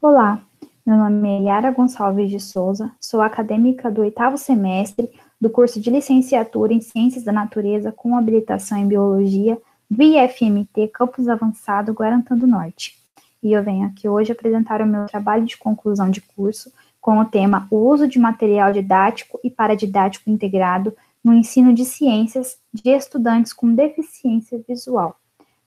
Olá, meu nome é Yara Gonçalves de Souza, sou acadêmica do 8º semestre do curso de Licenciatura em Ciências da Natureza com habilitação em Biologia do IFMT Campus Avançado Guarantã do Norte. E eu venho aqui hoje apresentar o meu trabalho de conclusão de curso com o tema O uso de material didático e paradidático integrado no ensino de ciências de estudantes com deficiência visual.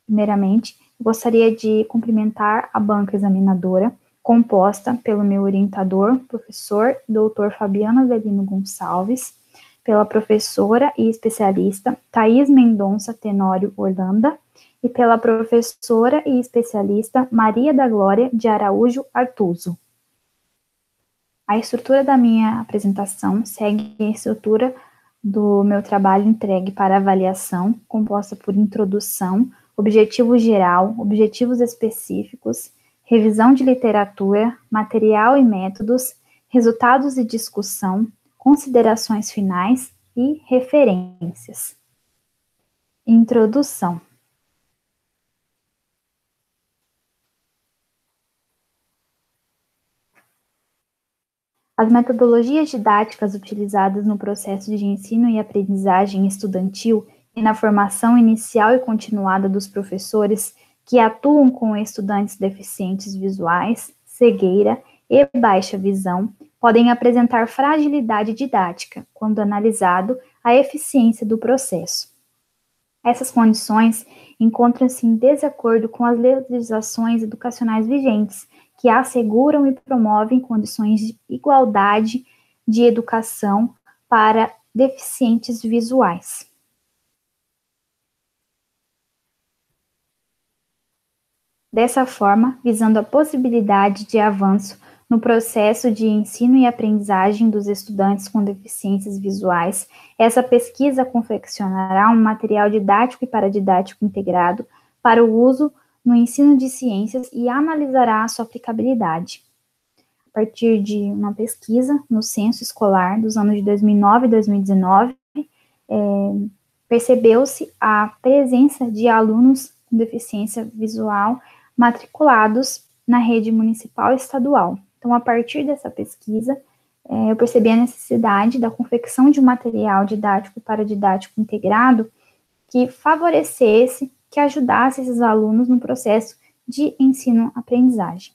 Primeiramente, gostaria de cumprimentar a banca examinadora, composta pelo meu orientador, professor Dr. Fabiano Avelino Gonçalves, pela professora e especialista Thaís Mendonça Tenório Orlanda e pela professora e especialista Maria da Glória de Araújo Artuso. A estrutura da minha apresentação segue a estrutura do meu trabalho entregue para avaliação, composta por introdução, objetivo geral, objetivos específicos, revisão de literatura, material e métodos, resultados e discussão, considerações finais e referências. Introdução. As metodologias didáticas utilizadas no processo de ensino e aprendizagem estudantil e na formação inicial e continuada dos professores que atuam com estudantes deficientes visuais, cegueira e baixa visão, podem apresentar fragilidade didática, quando analisado a eficiência do processo. Essas condições encontram-se em desacordo com as legislações educacionais vigentes, que asseguram e promovem condições de igualdade de educação para deficientes visuais. Dessa forma, visando a possibilidade de avanço no processo de ensino e aprendizagem dos estudantes com deficiências visuais, essa pesquisa confeccionará um material didático e paradidático integrado para o uso no ensino de ciências e analisará a sua aplicabilidade. A partir de uma pesquisa no censo escolar dos anos de 2009 e 2019, percebeu-se a presença de alunos com deficiência visual matriculados na rede municipal e estadual. Então, a partir dessa pesquisa, eu percebi a necessidade da confecção de um material didático e paradidático integrado que favorecesse, que ajudasse esses alunos no processo de ensino-aprendizagem.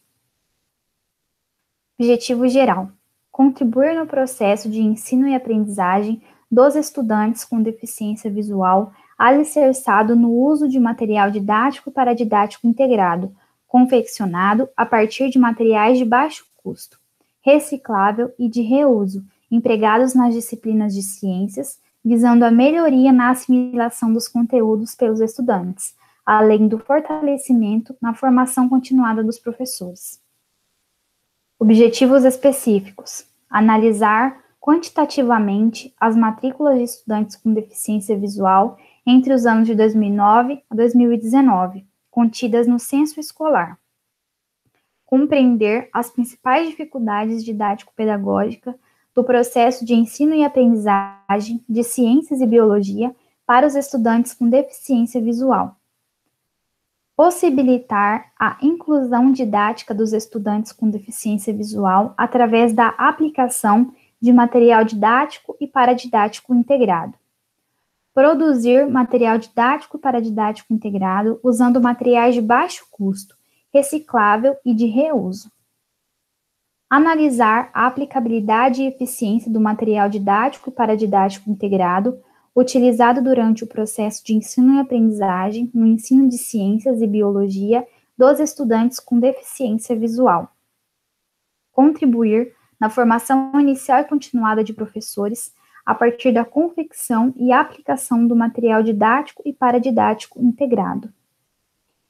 Objetivo geral: contribuir no processo de ensino e aprendizagem dos estudantes com deficiência visual, alicerçado no uso de material didático e paradidático integrado, confeccionado a partir de materiais de baixo custo, reciclável e de reuso, empregados nas disciplinas de ciências, visando a melhoria na assimilação dos conteúdos pelos estudantes, além do fortalecimento na formação continuada dos professores. Objetivos específicos: analisar quantitativamente as matrículas de estudantes com deficiência visual entre os anos de 2009 a 2019, contidas no censo escolar. Compreender as principais dificuldades didático-pedagógicas do processo de ensino e aprendizagem de ciências e biologia para os estudantes com deficiência visual. Possibilitar a inclusão didática dos estudantes com deficiência visual através da aplicação de material didático e paradidático integrado. Produzir material didático e paradidático integrado usando materiais de baixo custo, reciclável e de reuso. Analisar a aplicabilidade e eficiência do material didático e paradidático integrado utilizado durante o processo de ensino e aprendizagem no ensino de ciências e biologia dos estudantes com deficiência visual. Contribuir na formação inicial e continuada de professores a partir da confecção e aplicação do material didático e paradidático integrado.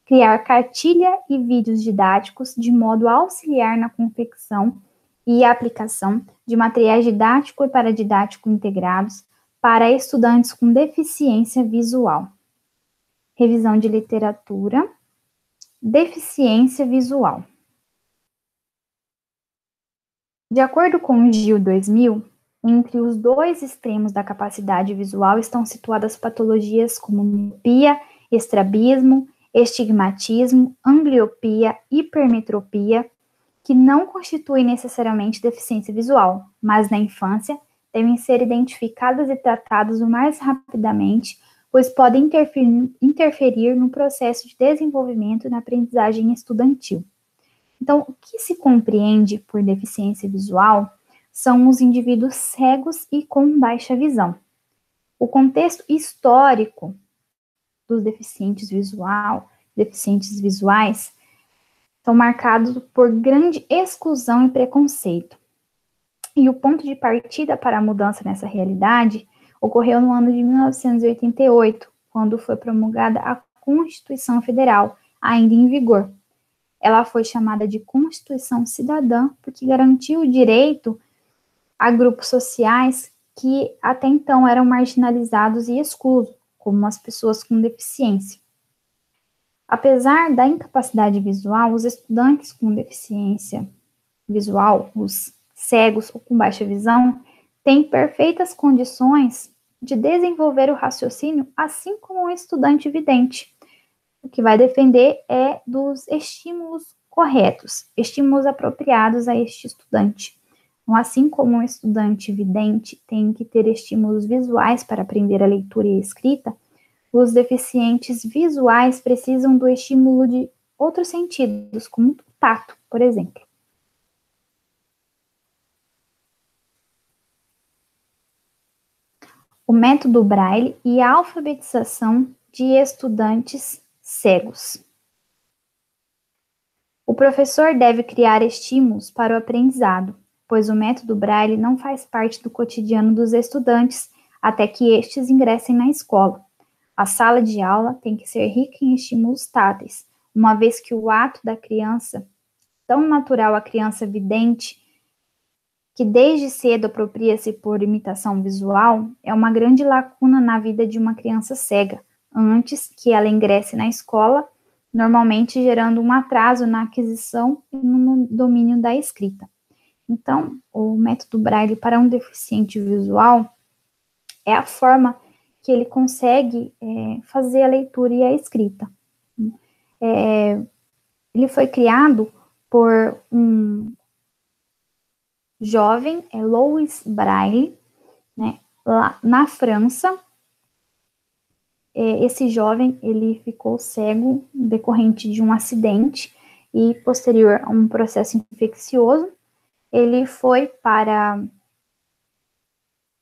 Criar cartilha e vídeos didáticos de modo a auxiliar na confecção e aplicação de materiais didático e paradidático integrados para estudantes com deficiência visual. Revisão de literatura, deficiência visual. De acordo com o GIL 2000, entre os dois extremos da capacidade visual estão situadas patologias como miopia, estrabismo, estigmatismo, ambliopia, hipermetropia, que não constituem necessariamente deficiência visual, mas na infância devem ser identificadas e tratadas o mais rapidamente, pois podem interferir no processo de desenvolvimento e na aprendizagem estudantil. Então, o que se compreende por deficiência visual são os indivíduos cegos e com baixa visão. O contexto histórico dos deficientes visuais são marcados por grande exclusão e preconceito. E o ponto de partida para a mudança nessa realidade ocorreu no ano de 1988, quando foi promulgada a Constituição Federal, ainda em vigor. Ela foi chamada de Constituição Cidadã porque garantiu o direito a grupos sociais que até então eram marginalizados e excluídos, como as pessoas com deficiência. Apesar da incapacidade visual, os estudantes com deficiência visual, os cegos ou com baixa visão, têm perfeitas condições de desenvolver o raciocínio, assim como um estudante vidente. O que vai depender é dos estímulos corretos, estímulos apropriados a este estudante. Então, assim como um estudante vidente tem que ter estímulos visuais para aprender a leitura e a escrita, os deficientes visuais precisam do estímulo de outros sentidos, como o tato, por exemplo. O método Braille e a alfabetização de estudantes cegos. O professor deve criar estímulos para o aprendizado, pois o método Braille não faz parte do cotidiano dos estudantes até que estes ingressem na escola. A sala de aula tem que ser rica em estímulos táteis, uma vez que o ato da criança, tão natural à criança vidente, que desde cedo apropria-se por imitação visual, é uma grande lacuna na vida de uma criança cega, antes que ela ingresse na escola, normalmente gerando um atraso na aquisição e no domínio da escrita. Então, o método Braille para um deficiente visual é a forma que ele consegue fazer a leitura e a escrita. Ele foi criado por um jovem, Louis Braille, né, lá na França. Esse jovem, ele ficou cego decorrente de um acidente e posterior a um processo infeccioso. Ele foi para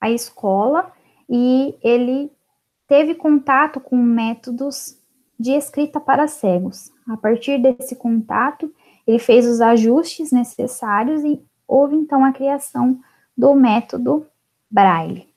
a escola e ele teve contato com métodos de escrita para cegos. A partir desse contato, ele fez os ajustes necessários e houve então a criação do método Braille.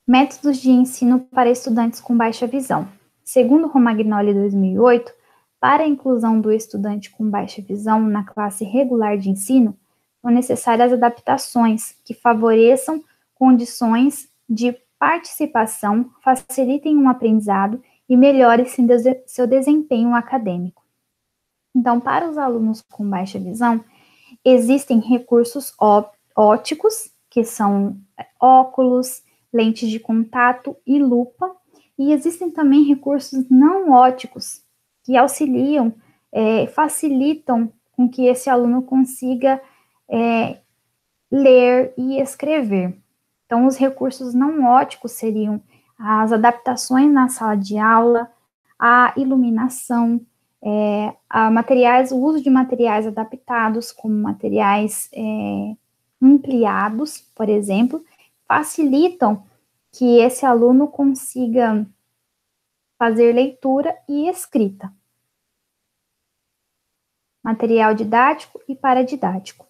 Métodos de ensino para estudantes com baixa visão. Segundo Romagnoli 2008, para a inclusão do estudante com baixa visão na classe regular de ensino, são necessárias adaptações que favoreçam condições de participação, facilitem um aprendizado e melhorem seu desempenho acadêmico. Então, para os alunos com baixa visão, existem recursos ópticos, que são óculos, lentes de contato e lupa, e existem também recursos não ópticos, que auxiliam, facilitam com que esse aluno consiga ler e escrever. Então, os recursos não ópticos seriam as adaptações na sala de aula, a iluminação, o uso de materiais adaptados, como materiais ampliados, por exemplo, facilitam que esse aluno consiga fazer leitura e escrita. Material didático e paradidático.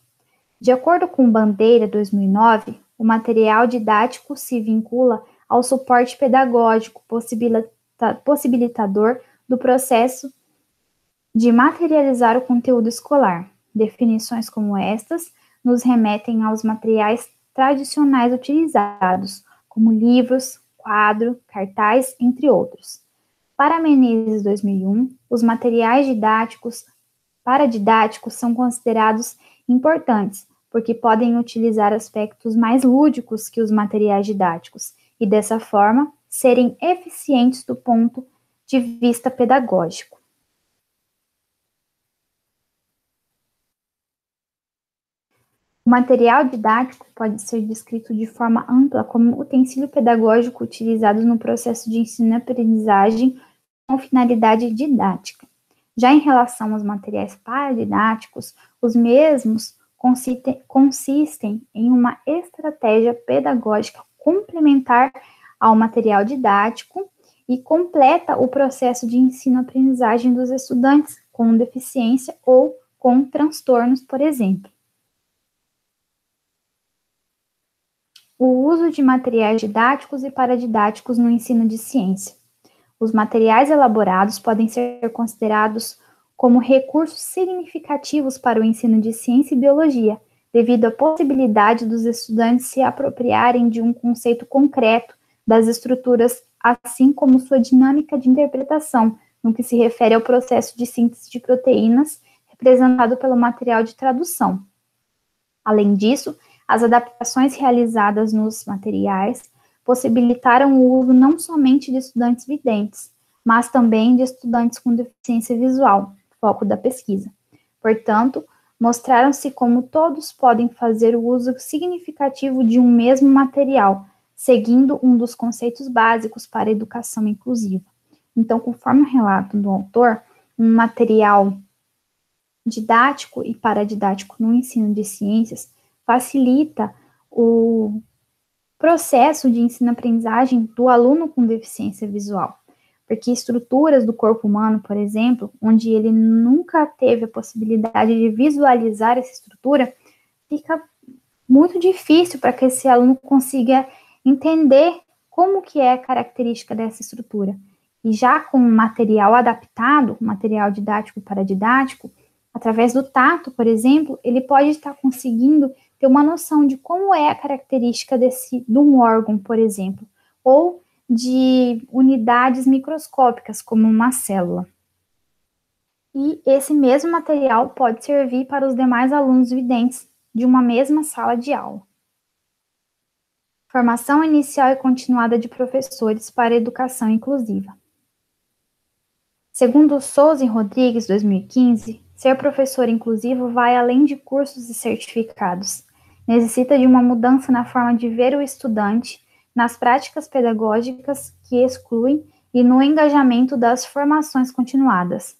De acordo com Bandeira 2009, o material didático se vincula ao suporte pedagógico possibilitador do processo de materializar o conteúdo escolar. Definições como estas nos remetem aos materiais tradicionais utilizados, como livros, quadro, cartaz, entre outros. Para Menezes 2001, os materiais paradidáticos são considerados importantes, porque podem utilizar aspectos mais lúdicos que os materiais didáticos e, dessa forma, serem eficientes do ponto de vista pedagógico. material didático pode ser descrito de forma ampla como utensílio pedagógico utilizado no processo de ensino e aprendizagem com finalidade didática. Já em relação aos materiais paradidáticos, os mesmos consistem em uma estratégia pedagógica complementar ao material didático e completa o processo de ensino-aprendizagem dos estudantes com deficiência ou com transtornos, por exemplo. O uso de materiais didáticos e paradidáticos no ensino de ciência. Os materiais elaborados podem ser considerados como recursos significativos para o ensino de ciência e biologia, devido à possibilidade dos estudantes se apropriarem de um conceito concreto das estruturas, assim como sua dinâmica de interpretação, no que se refere ao processo de síntese de proteínas, representado pelo material de tradução. Além disso, as adaptações realizadas nos materiais possibilitaram o uso não somente de estudantes videntes, mas também de estudantes com deficiência visual, foco da pesquisa. Portanto, mostraram-se como todos podem fazer o uso significativo de um mesmo material, seguindo um dos conceitos básicos para a educação inclusiva. Então, conforme o relato do autor, um material didático e paradidático no ensino de ciências facilita o processo de ensino-aprendizagem do aluno com deficiência visual, porque estruturas do corpo humano, por exemplo, onde ele nunca teve a possibilidade de visualizar essa estrutura, fica muito difícil para que esse aluno consiga entender como que é a característica dessa estrutura. E já com material adaptado, material didático e paradidático, através do tato, por exemplo, ele pode estar conseguindo ter uma noção de como é a característica de um órgão, por exemplo, ou de unidades microscópicas, como uma célula. E esse mesmo material pode servir para os demais alunos videntes de uma mesma sala de aula. Formação inicial e continuada de professores para a educação inclusiva. Segundo Souza e Rodrigues, 2015, ser professor inclusivo vai além de cursos e certificados. Necessita de uma mudança na forma de ver o estudante, nas práticas pedagógicas que excluem e no engajamento das formações continuadas.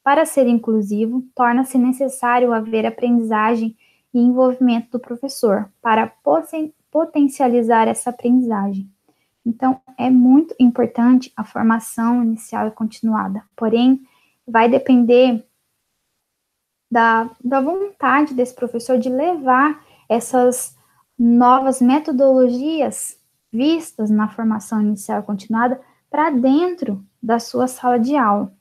Para ser inclusivo, torna-se necessário haver aprendizagem e envolvimento do professor para potencializar essa aprendizagem. Então, é muito importante a formação inicial e continuada, porém, vai depender da vontade desse professor de levar essas novas metodologias vistas na formação inicial e continuada para dentro da sua sala de aula.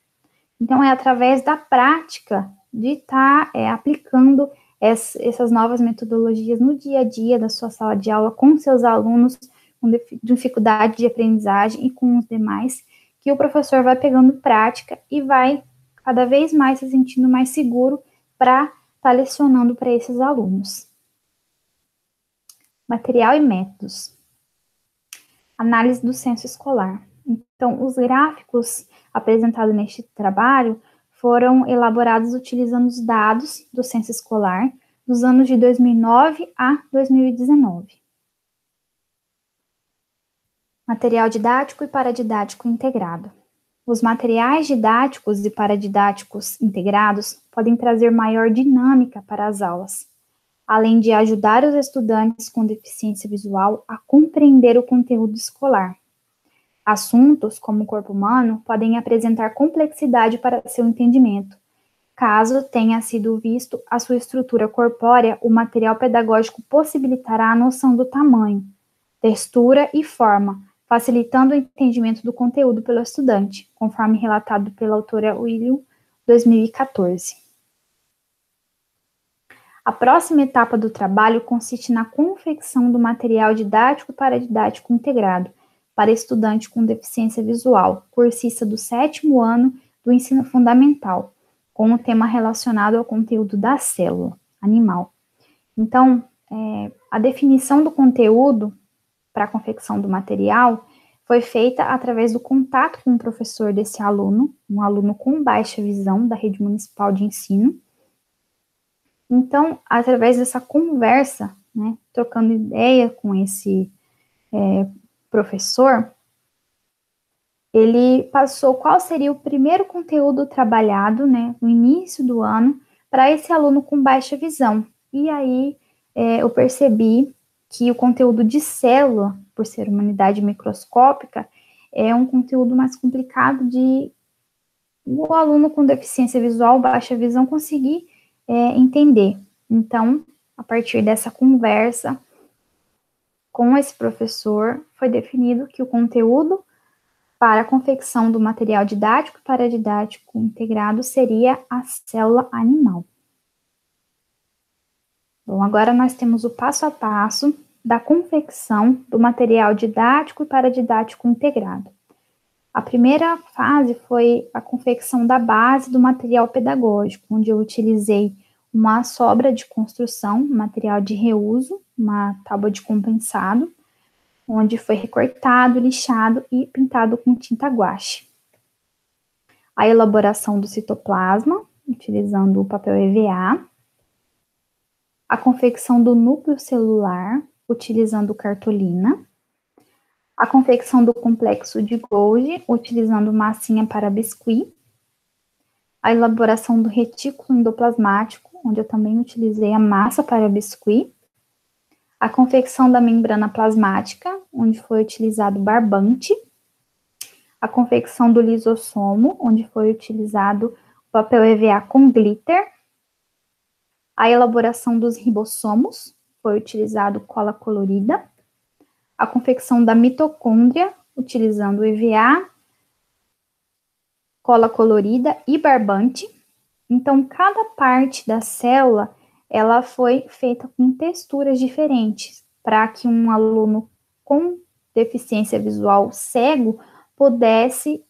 Então, é através da prática de estar aplicando essas novas metodologias no dia a dia da sua sala de aula com seus alunos com dificuldade de aprendizagem e com os demais, que o professor vai pegando prática e vai cada vez mais se sentindo mais seguro para estar lecionando para esses alunos. Material e métodos. Análise do censo escolar. Então, os gráficos apresentados neste trabalho foram elaborados utilizando os dados do censo escolar dos anos de 2009 a 2019. Material didático e paradidático integrado. Os materiais didáticos e paradidáticos integrados podem trazer maior dinâmica para as aulas, além de ajudar os estudantes com deficiência visual a compreender o conteúdo escolar. Assuntos, como o corpo humano, podem apresentar complexidade para seu entendimento. Caso tenha sido visto a sua estrutura corpórea, o material pedagógico possibilitará a noção do tamanho, textura e forma, facilitando o entendimento do conteúdo pelo estudante, conforme relatado pela autora William, 2014. A próxima etapa do trabalho consiste na confecção do material didático e paradidático integrado para estudante com deficiência visual, cursista do 7º ano do ensino fundamental, com o tema relacionado ao conteúdo da célula animal. Então, a definição do conteúdo para a confecção do material foi feita através do contato com o professor desse aluno, um aluno com baixa visão da rede municipal de ensino. Então, através dessa conversa, né, trocando ideia com esse professor, ele passou qual seria o primeiro conteúdo trabalhado, né, no início do ano, para esse aluno com baixa visão. E aí eu percebi que o conteúdo de célula, por ser uma unidade microscópica, é um conteúdo mais complicado de o aluno com deficiência visual, baixa visão, conseguir entender. Então, a partir dessa conversa com esse professor, foi definido que o conteúdo para a confecção do material didático e paradidático integrado seria a célula animal. Bom, agora nós temos o passo a passo da confecção do material didático e paradidático integrado. A primeira fase foi a confecção da base do material pedagógico, onde eu utilizei uma sobra de construção, material de reuso, uma tábua de compensado, onde foi recortado, lixado e pintado com tinta guache. A elaboração do citoplasma, utilizando o papel EVA. A confecção do núcleo celular, utilizando cartolina. A confecção do complexo de Golgi, utilizando massinha para biscuit. A elaboração do retículo endoplasmático, onde eu também utilizei a massa para biscuit. A confecção da membrana plasmática, onde foi utilizado barbante. A confecção do lisossomo, onde foi utilizado o papel EVA com glitter. A elaboração dos ribossomos, foi utilizado cola colorida. A confecção da mitocôndria, utilizando EVA, cola colorida e barbante. Então, cada parte da célula, ela foi feita com texturas diferentes, para que um aluno com deficiência visual cego pudesse,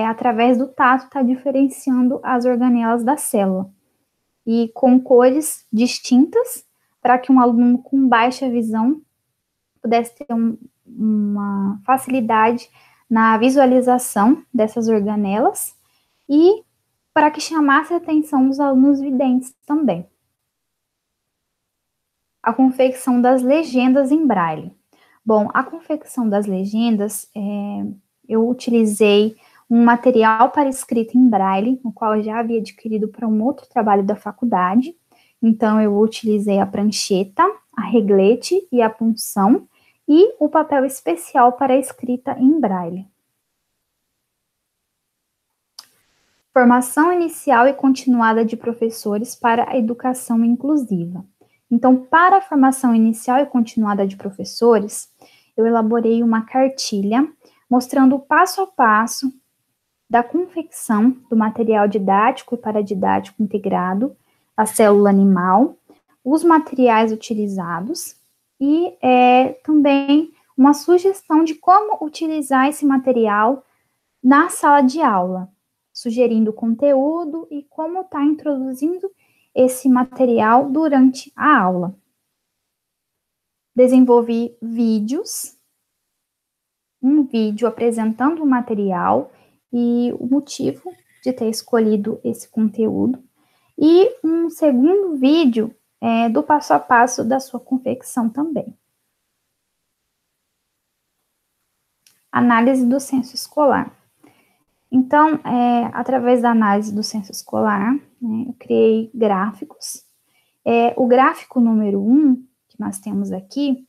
através do tato, estar diferenciando as organelas da célula. E com cores distintas, para que um aluno com baixa visão pudesse ter uma facilidade na visualização dessas organelas e para que chamasse a atenção dos alunos videntes também. A confecção das legendas em braille. Bom, a confecção das legendas, eu utilizei um material para escrita em braille, o qual eu já havia adquirido para um outro trabalho da faculdade. Então, eu utilizei a prancheta, a reglete e a punção, e o papel especial para a escrita em braille. Formação inicial e continuada de professores para a educação inclusiva. Então, para a formação inicial e continuada de professores, eu elaborei uma cartilha mostrando o passo a passo da confecção do material didático e paradidático integrado, a célula animal, os materiais utilizados e também uma sugestão de como utilizar esse material na sala de aula, sugerindo o conteúdo e como está introduzindo esse material durante a aula. Desenvolvi vídeos, um vídeo apresentando o material e o motivo de ter escolhido esse conteúdo, e um segundo vídeo do passo a passo da sua confecção também. Análise do censo escolar. Então, através da análise do censo escolar, né, eu criei gráficos. O gráfico número 1, que nós temos aqui,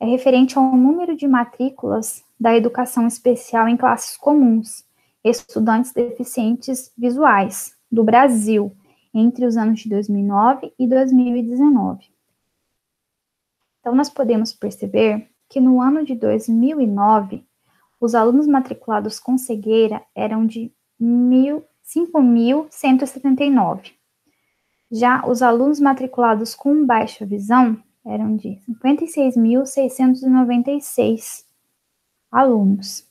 é referente ao número de matrículas da educação especial em classes comuns, estudantes deficientes visuais, do Brasil, entre os anos de 2009 e 2019. Então, nós podemos perceber que no ano de 2009, os alunos matriculados com cegueira eram de 5.179. Já os alunos matriculados com baixa visão eram de 56.696 alunos.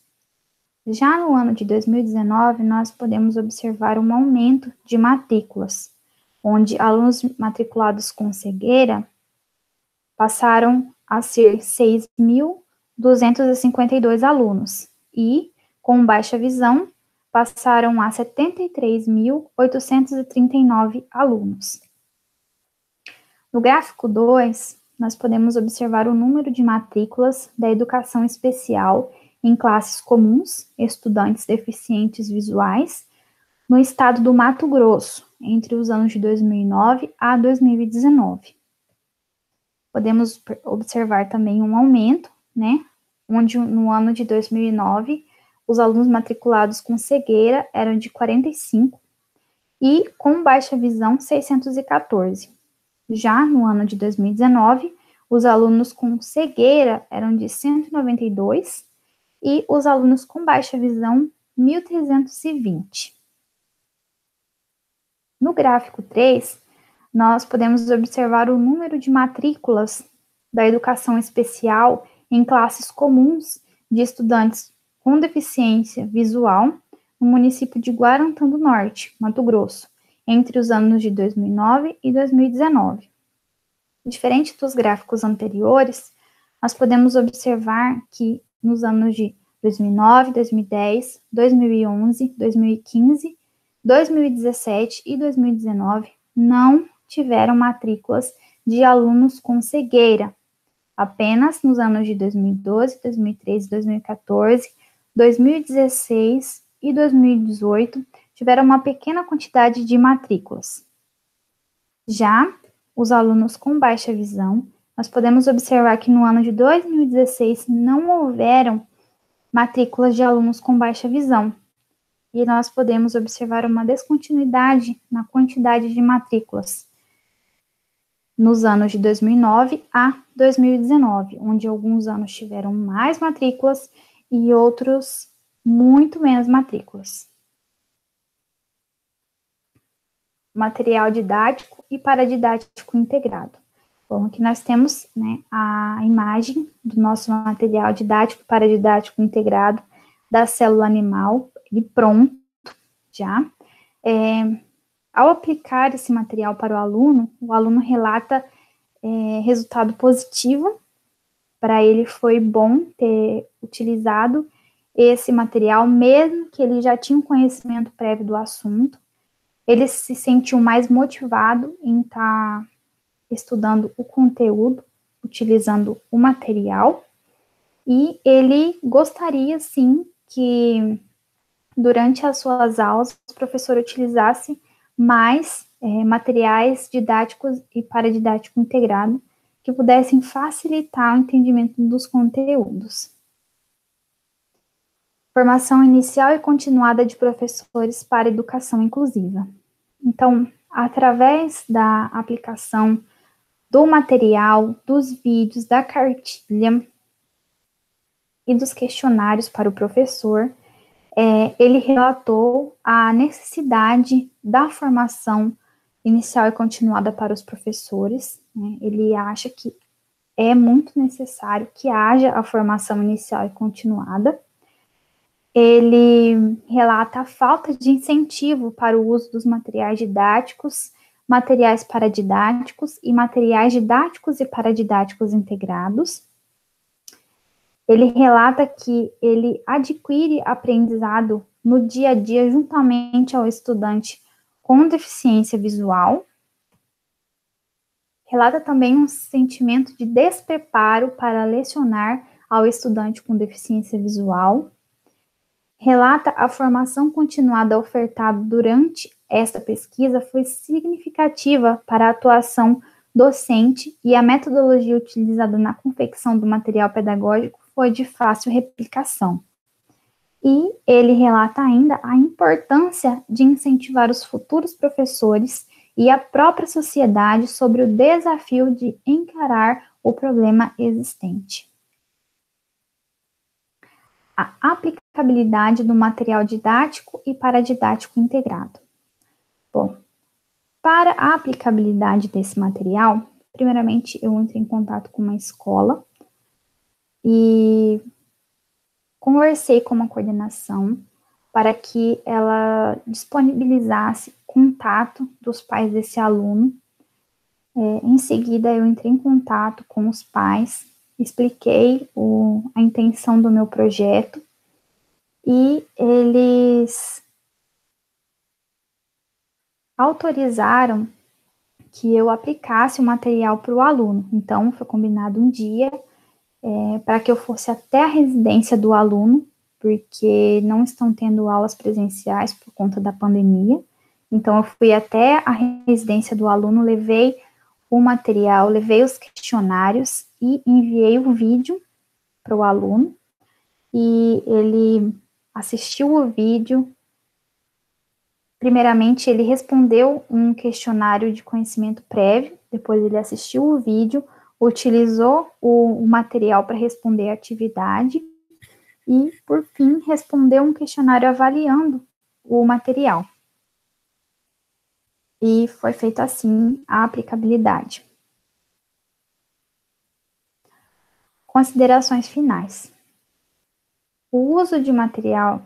Já no ano de 2019, nós podemos observar um aumento de matrículas, onde alunos matriculados com cegueira passaram a ser 6.252 alunos e, com baixa visão, passaram a 73.839 alunos. No gráfico 2, nós podemos observar o número de matrículas da educação especial em classes comuns, estudantes deficientes visuais, no estado do Mato Grosso, entre os anos de 2009 a 2019. Podemos observar também um aumento, né, onde no ano de 2009, os alunos matriculados com cegueira eram de 45 e com baixa visão 614. Já no ano de 2019, os alunos com cegueira eram de 192 e os alunos com baixa visão 1.320. No gráfico 3, nós podemos observar o número de matrículas da educação especial em classes comuns de estudantes com deficiência visual no município de Guarantã do Norte, Mato Grosso, entre os anos de 2009 e 2019. Diferente dos gráficos anteriores, nós podemos observar que nos anos de 2009, 2010, 2011, 2015, 2017 e 2019 não tiveram matrículas de alunos com cegueira. Apenas nos anos de 2012, 2013, 2014, 2016 e 2018 tiveram uma pequena quantidade de matrículas. Já os alunos com baixa visão, nós podemos observar que no ano de 2016 não houveram matrículas de alunos com baixa visão. E nós podemos observar uma descontinuidade na quantidade de matrículas nos anos de 2009 a 2019, onde alguns anos tiveram mais matrículas e outros muito menos matrículas. Material didático e paradidático integrado. Bom, aqui nós temos, né, a imagem do nosso material didático e paradidático integrado da célula animal, ele pronto já. Ao aplicar esse material para o aluno relata resultado positivo. Para ele foi bom ter utilizado esse material, mesmo que ele já tinha um conhecimento prévio do assunto. Ele se sentiu mais motivado em estar estudando o conteúdo, utilizando o material, e ele gostaria, sim, que durante as suas aulas o professor utilizasse mais materiais didáticos e paradidático integrado que pudessem facilitar o entendimento dos conteúdos. Formação inicial e continuada de professores para educação inclusiva. Então, através da aplicação do material, dos vídeos, da cartilha e dos questionários para o professor, ele relatou a necessidade da formação inicial e continuada para os professores, né? Ele acha que é muito necessário que haja a formação inicial e continuada. Ele relata a falta de incentivo para o uso dos materiais didáticos, materiais paradidáticos e materiais didáticos e paradidáticos integrados. Ele relata que ele adquire aprendizado no dia a dia juntamente ao estudante com deficiência visual. Relata também um sentimento de despreparo para lecionar ao estudante com deficiência visual. Relata a formação continuada ofertada durante esta pesquisa foi significativa para a atuação docente e a metodologia utilizada na confecção do material pedagógico foi de fácil replicação. E ele relata ainda a importância de incentivar os futuros professores e a própria sociedade sobre o desafio de encarar o problema existente. A aplicabilidade do material didático e paradidático integrado. Bom, para a aplicabilidade desse material, primeiramente eu entrei em contato com uma escola e conversei com uma coordenação para que ela disponibilizasse contato dos pais desse aluno. Em seguida, eu entrei em contato com os pais, expliquei a intenção do meu projeto e eles autorizaram que eu aplicasse o material para o aluno. Então, foi combinado um dia para que eu fosse até a residência do aluno, porque não estão tendo aulas presenciais por conta da pandemia. Então, eu fui até a residência do aluno, levei o material, levei os questionários e enviei o vídeo para o aluno. E ele assistiu o vídeo. Primeiramente, ele respondeu um questionário de conhecimento prévio, depois ele assistiu o vídeo, utilizou o material para responder a atividade e, por fim, respondeu um questionário avaliando o material. E foi feita assim a aplicabilidade. Considerações finais. O uso de material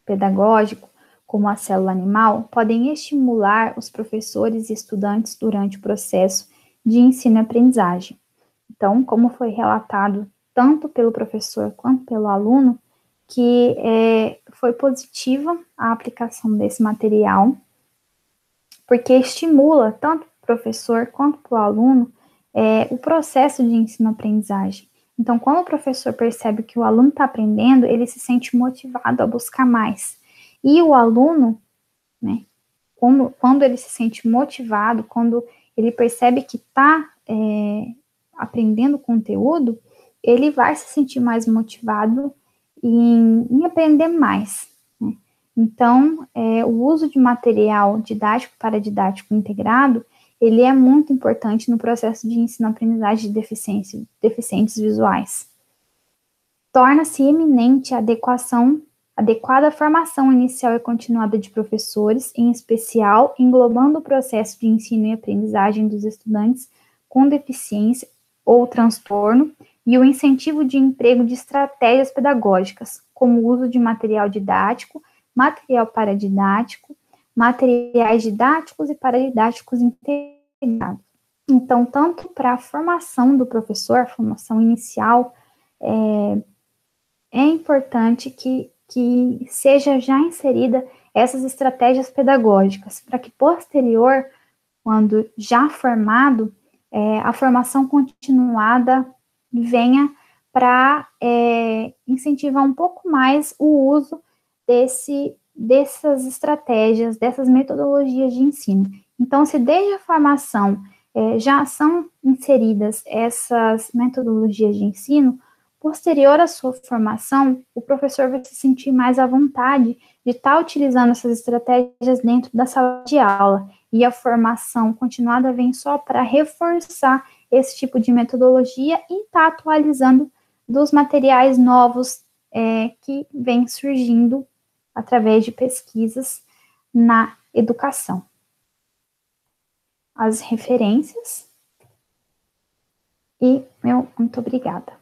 pedagógico, como a célula animal, podem estimular os professores e estudantes durante o processo de ensino e aprendizagem. Então, como foi relatado tanto pelo professor quanto pelo aluno, que foi positiva a aplicação desse material, porque estimula tanto o professor quanto o aluno o processo de ensino-aprendizagem. Então, quando o professor percebe que o aluno está aprendendo, ele se sente motivado a buscar mais. E o aluno, né, quando ele se sente motivado, quando ele percebe que está aprendendo conteúdo, ele vai se sentir mais motivado em aprender mais. Né? Então, o uso de material didático para didático integrado, ele é muito importante no processo de ensino-aprendizagem de deficientes visuais. Torna-se eminente a adequada formação inicial e continuada de professores, em especial englobando o processo de ensino e aprendizagem dos estudantes com deficiência ou transtorno, e o incentivo de emprego de estratégias pedagógicas, como o uso de material didático, material paradidático, materiais didáticos e paradidáticos integrados. Então, tanto para a formação do professor, a formação inicial, é importante que seja já inserida essas estratégias pedagógicas, para que posterior, quando já formado, a formação continuada venha para incentivar um pouco mais o uso dessas estratégias, dessas metodologias de ensino. Então, se desde a formação já são inseridas essas metodologias de ensino, posterior à sua formação, o professor vai se sentir mais à vontade de estar utilizando essas estratégias dentro da sala de aula, e a formação continuada vem só para reforçar esse tipo de metodologia e estar atualizando dos materiais novos que vêm surgindo através de pesquisas na educação. As referências e meu muito obrigada.